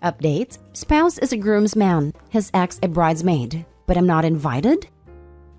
Update: spouse is a groomsman, his ex a bridesmaid, but I'm not invited?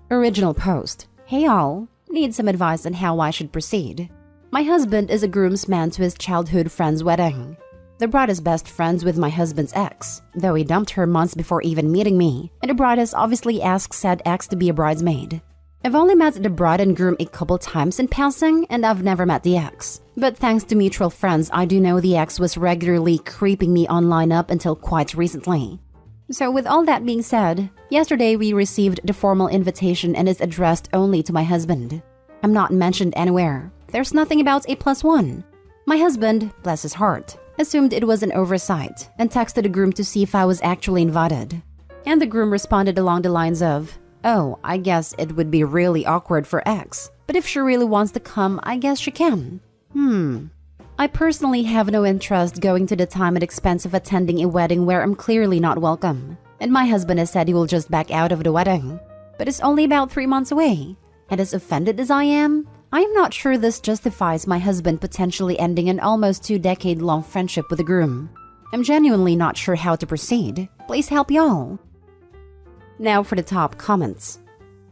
Original post: hey all, need some advice on how I should proceed. My husband is a groomsman to his childhood friend's wedding. The bride is best friends with my husband's ex, though he dumped her months before even meeting me, and the bride has obviously asked said ex to be a bridesmaid. I've only met the bride and groom a couple times in passing, and I've never met the ex. But thanks to mutual friends, I do know the ex was regularly creeping me online up until quite recently. So with all that being said, yesterday we received the formal invitation and is addressed only to my husband. I'm not mentioned anywhere. There's nothing about a +1. My husband, bless his heart, assumed it was an oversight and texted the groom to see if I was actually invited. And the groom responded along the lines of, oh, I guess it would be really awkward for X, but if she really wants to come, I guess she can. I personally have no interest going to the time and expense of attending a wedding where I'm clearly not welcome. And my husband has said he will just back out of the wedding. But it's only about 3 months away. And as offended as I am not sure this justifies my husband potentially ending an almost 2-decade-long friendship with the groom. I'm genuinely not sure how to proceed. Please help y'all. Now for the top comments.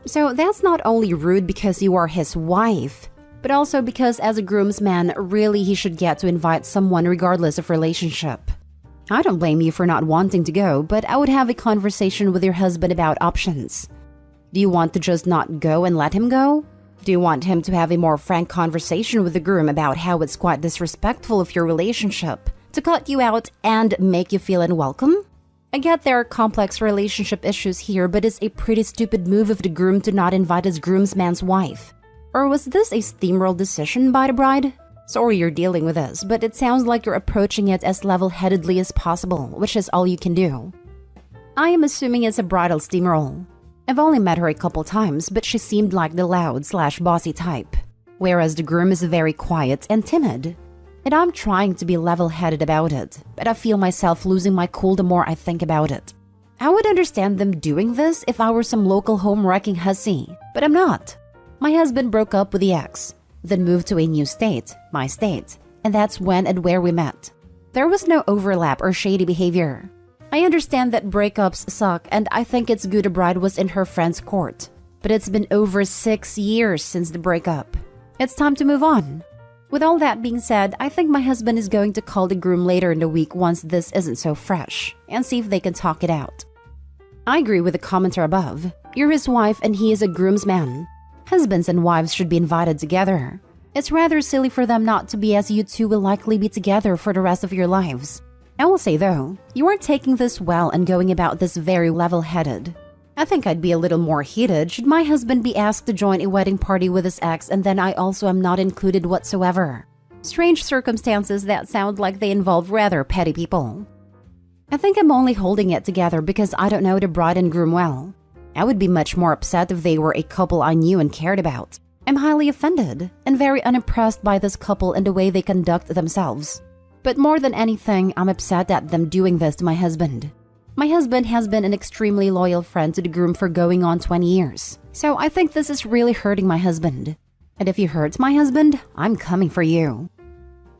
So that's not only rude because you are his wife, but also because as a groomsman, really he should get to invite someone regardless of relationship. I don't blame you for not wanting to go, but I would have a conversation with your husband about options. Do you want to just not go and let him go? Do you want him to have a more frank conversation with the groom about how it's quite disrespectful of your relationship to cut you out and make you feel unwelcome? I get there are complex relationship issues here, but it's a pretty stupid move of the groom to not invite his groomsman's wife. Or was this a steamroll decision by the bride? Sorry you're dealing with this, but it sounds like you're approaching it as level-headedly as possible, which is all you can do. I am assuming it's a bridal steamroll. I've only met her a couple times, but she seemed like the loud/bossy type, whereas the groom is very quiet and timid. And I'm trying to be level-headed about it, but I feel myself losing my cool the more I think about it. I would understand them doing this if I were some local home-wrecking hussy, but I'm not. My husband broke up with the ex, then moved to a new state, my state, and that's when and where we met. There was no overlap or shady behavior. I understand that breakups suck, and I think it's good a bride was in her friend's court. But it's been over 6 years since the breakup. It's time to move on. With all that being said, I think my husband is going to call the groom later in the week once this isn't so fresh, and see if they can talk it out. I agree with the commenter above. You're his wife and he is a groomsman. Husbands and wives should be invited together. It's rather silly for them not to be, as you two will likely be together for the rest of your lives. I will say though, you aren't taking this well and going about this very level-headed. I think I'd be a little more heated should my husband be asked to join a wedding party with his ex and then I also am not included whatsoever. Strange circumstances that sound like they involve rather petty people. I think I'm only holding it together because I don't know the bride and groom well. I would be much more upset if they were a couple I knew and cared about. I'm highly offended and very unimpressed by this couple and the way they conduct themselves. But more than anything, I'm upset at them doing this to my husband. My husband has been an extremely loyal friend to the groom for going on 20 years. So I think this is really hurting my husband. And if you hurt my husband, I'm coming for you.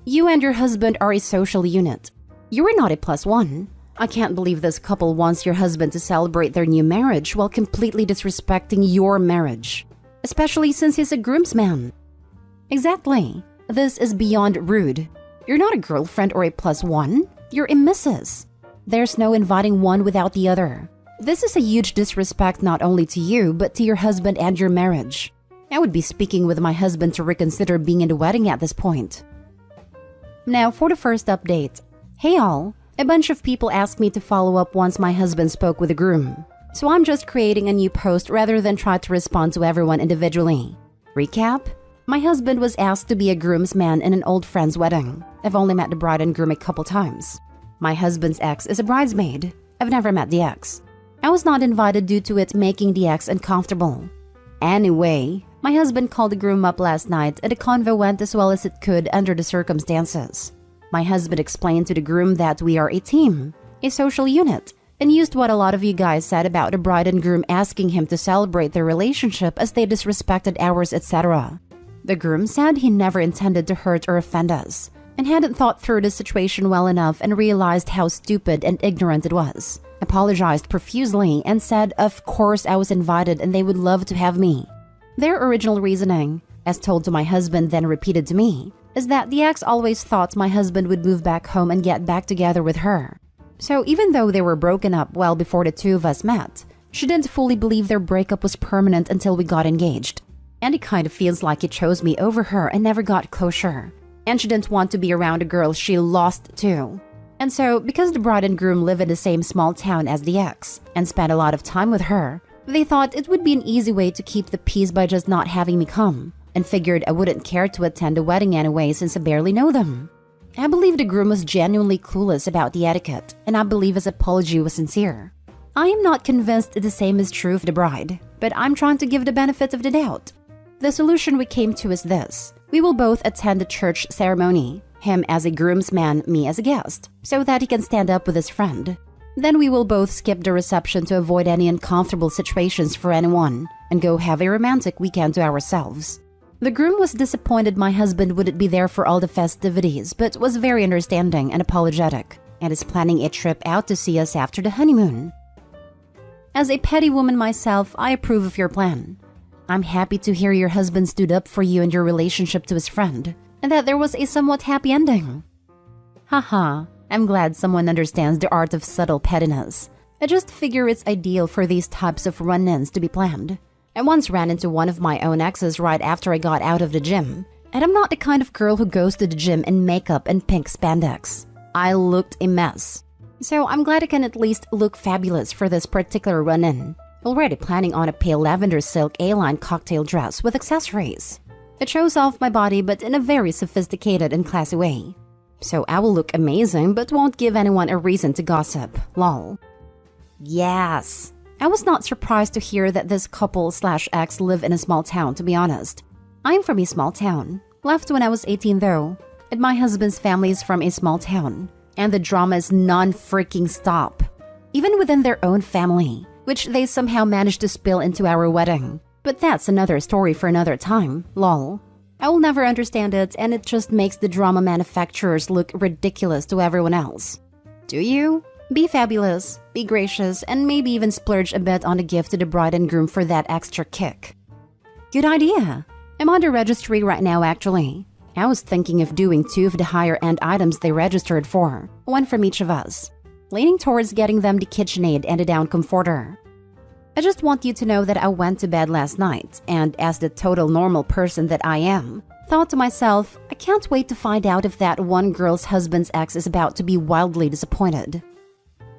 You and your husband are a social unit. You are not a +1. I can't believe this couple wants your husband to celebrate their new marriage while completely disrespecting your marriage. Especially since he's a groomsman. Exactly. This is beyond rude. You're not a girlfriend or a +1. You're a missus. There's no inviting one without the other. This is a huge disrespect not only to you, but to your husband and your marriage. I would be speaking with my husband to reconsider being in the wedding at this point. Now for the first update. Hey all, a bunch of people asked me to follow up once my husband spoke with the groom. So I'm just creating a new post rather than try to respond to everyone individually. Recap? My husband was asked to be a groomsman in an old friend's wedding. I've only met the bride and groom a couple times. My husband's ex is a bridesmaid. I've never met the ex. I was not invited due to it making the ex uncomfortable. Anyway, my husband called the groom up last night and the convo went as well as it could under the circumstances. My husband explained to the groom that we are a team, a social unit, and used what a lot of you guys said about the bride and groom asking him to celebrate their relationship as they disrespected ours, etc. The groom said he never intended to hurt or offend us, and hadn't thought through the situation well enough and realized how stupid and ignorant it was. Apologized profusely and said of course I was invited and they would love to have me. Their original reasoning, as told to my husband then repeated to me, is that the ex always thought my husband would move back home and get back together with her. So even though they were broken up well before the two of us met, she didn't fully believe their breakup was permanent until we got engaged. And it kind of feels like he chose me over her and never got closure. And she didn't want to be around a girl she lost to. And so, because the bride and groom live in the same small town as the ex and spent a lot of time with her, they thought it would be an easy way to keep the peace by just not having me come, and figured I wouldn't care to attend the wedding anyway since I barely know them. I believe the groom was genuinely clueless about the etiquette, and I believe his apology was sincere. I am not convinced the same is true of the bride, but I'm trying to give the benefit of the doubt. The solution we came to is this. We will both attend the church ceremony, him as a groomsman, me as a guest, so that he can stand up with his friend. Then we will both skip the reception to avoid any uncomfortable situations for anyone, and go have a romantic weekend to ourselves. The groom was disappointed my husband wouldn't be there for all the festivities, but was very understanding and apologetic, and is planning a trip out to see us after the honeymoon. As a petty woman myself, I approve of your plan. I'm happy to hear your husband stood up for you and your relationship to his friend, and that there was a somewhat happy ending. Haha, I'm glad someone understands the art of subtle pettiness. I just figure it's ideal for these types of run-ins to be planned. I once ran into one of my own exes right after I got out of the gym, and I'm not the kind of girl who goes to the gym in makeup and pink spandex. I looked a mess. So I'm glad I can at least look fabulous for this particular run-in. Already planning on a pale lavender silk A-line cocktail dress with accessories. It shows off my body but in a very sophisticated and classy way. So I will look amazing but won't give anyone a reason to gossip, lol. Yes! I was not surprised to hear that this couple/ex live in a small town, to be honest. I'm from a small town. Left when I was 18 though. And my husband's family is from a small town. And the drama is non-freaking stop. Even within their own family, which they somehow managed to spill into our wedding. But that's another story for another time, lol. I will never understand it, and it just makes the drama manufacturers look ridiculous to everyone else. Do you? Be fabulous, be gracious, and maybe even splurge a bit on a gift to the bride and groom for that extra kick. Good idea. I'm on the registry right now actually. I was thinking of doing 2 of the higher-end items they registered for, one from each of us. Leaning towards getting them the KitchenAid and a down comforter. I just want you to know that I went to bed last night, and as the total normal person that I am, thought to myself, I can't wait to find out if that one girl's husband's ex is about to be wildly disappointed.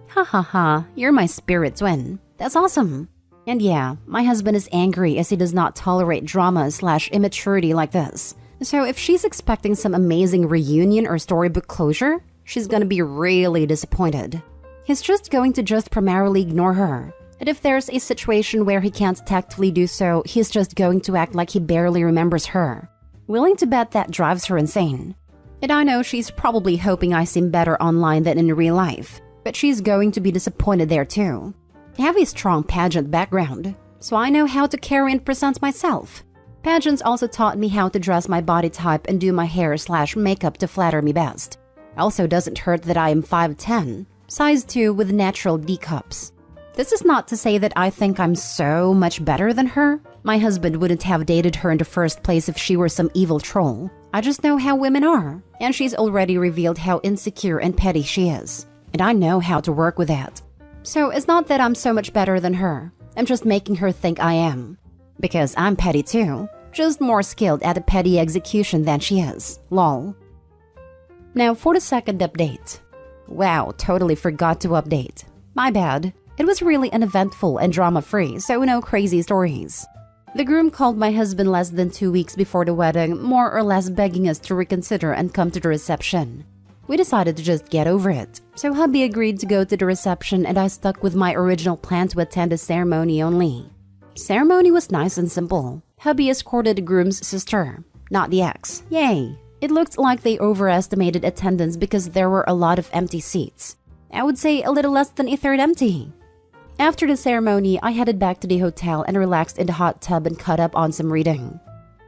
Ha ha ha, you're my spirit twin. That's awesome. And yeah, my husband is angry as he does not tolerate drama/immaturity like this. So if she's expecting some amazing reunion or storybook closure, she's gonna be really disappointed. He's just going to primarily ignore her. And if there's a situation where he can't tactfully do so, he's just going to act like he barely remembers her. Willing to bet that drives her insane. And I know she's probably hoping I seem better online than in real life, but she's going to be disappointed there too. I have a strong pageant background, so I know how to carry and present myself. Pageants also taught me how to dress my body type and do my hair/makeup to flatter me best. Also doesn't hurt that I am 5'10", size 2 with natural D cups. This is not to say that I think I'm so much better than her. My husband wouldn't have dated her in the first place if she were some evil troll. I just know how women are, and she's already revealed how insecure and petty she is. And I know how to work with that. So it's not that I'm so much better than her. I'm just making her think I am. Because I'm petty too, just more skilled at a petty execution than she is, lol. Now for the second update. Wow, totally forgot to update. My bad. It was really uneventful and drama-free, so no crazy stories. The groom called my husband less than 2 weeks before the wedding, more or less begging us to reconsider and come to the reception. We decided to just get over it, so hubby agreed to go to the reception and I stuck with my original plan to attend the ceremony only. Ceremony was nice and simple. Hubby escorted the groom's sister, not the ex. Yay! It looked like they overestimated attendance because there were a lot of empty seats. I would say a little less than a third empty. After the ceremony, I headed back to the hotel and relaxed in the hot tub and caught up on some reading.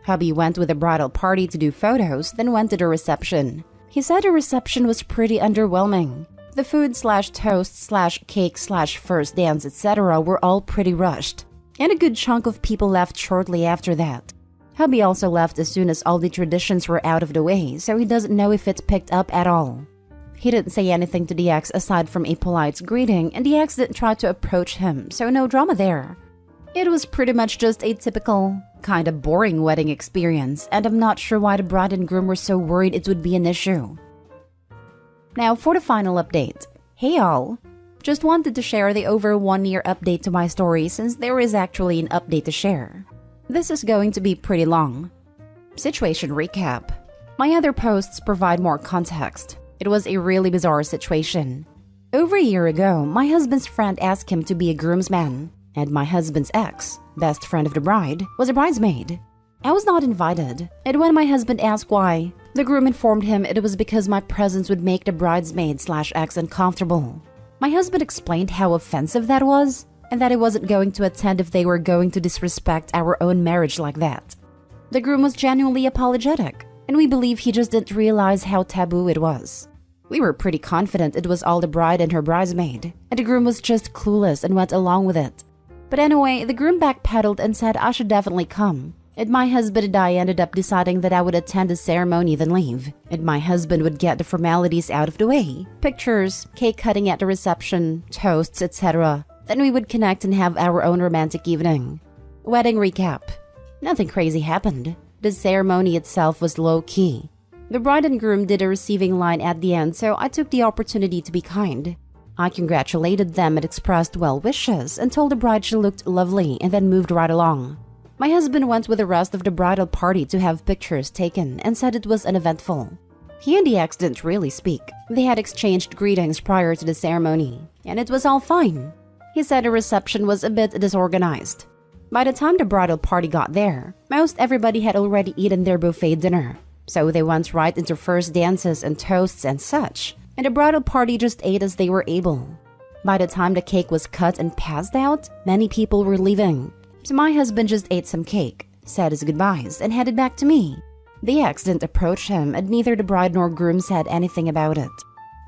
Hubby went with the bridal party to do photos, then went to the reception. He said the reception was pretty underwhelming. The food slash toast slash cake slash first dance etc. were all pretty rushed, and a good chunk of people left shortly after that. Hubby also left as soon as all the traditions were out of the way, so he doesn't know if it's picked up at all. He didn't say anything to the ex aside from a polite greeting, and the ex didn't try to approach him, so no drama there. It was pretty much just a typical, kind of boring wedding experience, and I'm not sure why the bride and groom were so worried it would be an issue. Now for the final update. Hey all! Just wanted to share the over 1 year update to my story since there is actually an update to share. This is going to be pretty long. Situation recap. My other posts provide more context. It was a really bizarre situation. Over a year ago, my husband's friend asked him to be a groomsman, and my husband's ex, best friend of the bride, was a bridesmaid. I was not invited, and when my husband asked why, the groom informed him it was because my presence would make the bridesmaid slash ex uncomfortable. My husband explained how offensive that was, and that he wasn't going to attend if they were going to disrespect our own marriage like that. The groom was genuinely apologetic, and we believe he just didn't realize how taboo it was. We were pretty confident it was all the bride and her bridesmaid, and the groom was just clueless and went along with it. But anyway, the groom backpedaled and said I should definitely come, and my husband and I ended up deciding that I would attend the ceremony then leave, and my husband would get the formalities out of the way, pictures, cake cutting at the reception, toasts, etc. Then we would connect and have our own romantic evening. Wedding recap. Nothing crazy happened. The ceremony itself was low-key. The bride and groom did a receiving line at the end, so I took the opportunity to be kind. I congratulated them and expressed well wishes and told the bride she looked lovely and then moved right along. My husband went with the rest of the bridal party to have pictures taken and said it was uneventful. He and the ex didn't really speak. They had exchanged greetings prior to the ceremony, and it was all fine. He said the reception was a bit disorganized. By the time the bridal party got there, most everybody had already eaten their buffet dinner, so they went right into first dances and toasts and such, and the bridal party just ate as they were able. By the time the cake was cut and passed out, many people were leaving, so my husband just ate some cake, said his goodbyes, and headed back to me. The ex didn't approach him, and neither the bride nor groom said anything about it.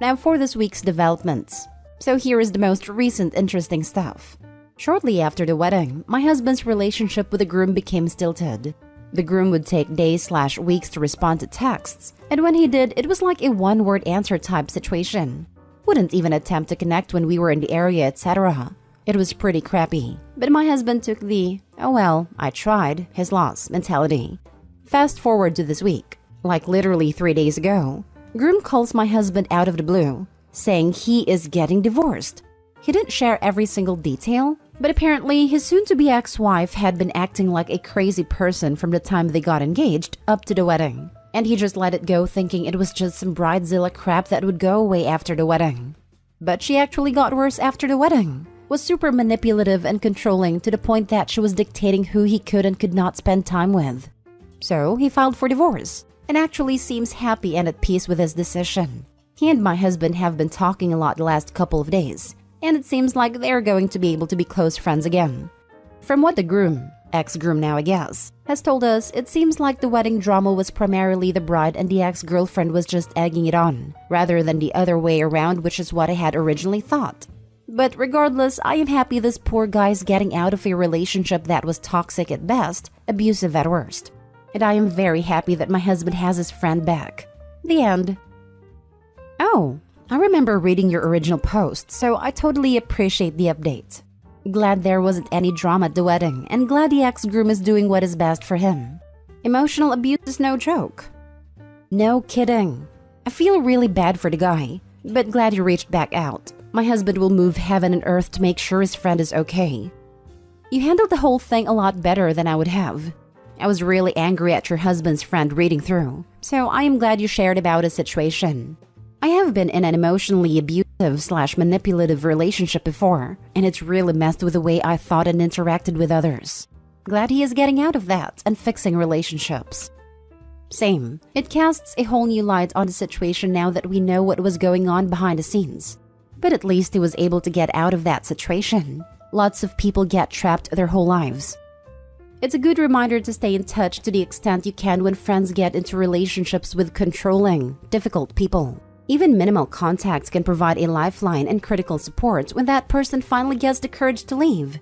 Now for this week's developments. So here is the most recent interesting stuff. Shortly after the wedding, my husband's relationship with the groom became stilted. The groom would take days/weeks to respond to texts, and when he did, it was like a one-word answer type situation. Wouldn't even attempt to connect when we were in the area, etc. It was pretty crappy, but my husband took the, oh well, I tried, his loss mentality. Fast forward to this week, like literally 3 days ago, groom calls my husband out of the blue, saying he is getting divorced. He didn't share every single detail, but apparently his soon-to-be ex-wife had been acting like a crazy person from the time they got engaged up to the wedding, and he just let it go thinking it was just some bridezilla crap that would go away after the wedding. But she actually got worse after the wedding, was super manipulative and controlling to the point that she was dictating who he could and could not spend time with. So he filed for divorce, and actually seems happy and at peace with his decision. He and my husband have been talking a lot the last couple of days, and it seems like they're going to be able to be close friends again. From what the groom, ex-groom now I guess, has told us, it seems like the wedding drama was primarily the bride and the ex-girlfriend was just egging it on, rather than the other way around, which is what I had originally thought. But regardless, I am happy this poor guy's getting out of a relationship that was toxic at best, abusive at worst. And I am very happy that my husband has his friend back. The end. Oh, I remember reading your original post, so I totally appreciate the update. Glad there wasn't any drama at the wedding, and glad the ex-groom is doing what is best for him. Emotional abuse is no joke. No kidding. I feel really bad for the guy, but glad you reached back out. My husband will move heaven and earth to make sure his friend is okay. You handled the whole thing a lot better than I would have. I was really angry at your husband's friend reading through, so I am glad you shared about his situation. I have been in an emotionally abusive/manipulative relationship before, and it's really messed with the way I thought and interacted with others. Glad he is getting out of that and fixing relationships. Same. It casts a whole new light on the situation now that we know what was going on behind the scenes. But at least he was able to get out of that situation. Lots of people get trapped their whole lives. It's a good reminder to stay in touch to the extent you can when friends get into relationships with controlling, difficult people. Even minimal contacts can provide a lifeline and critical support when that person finally gets the courage to leave.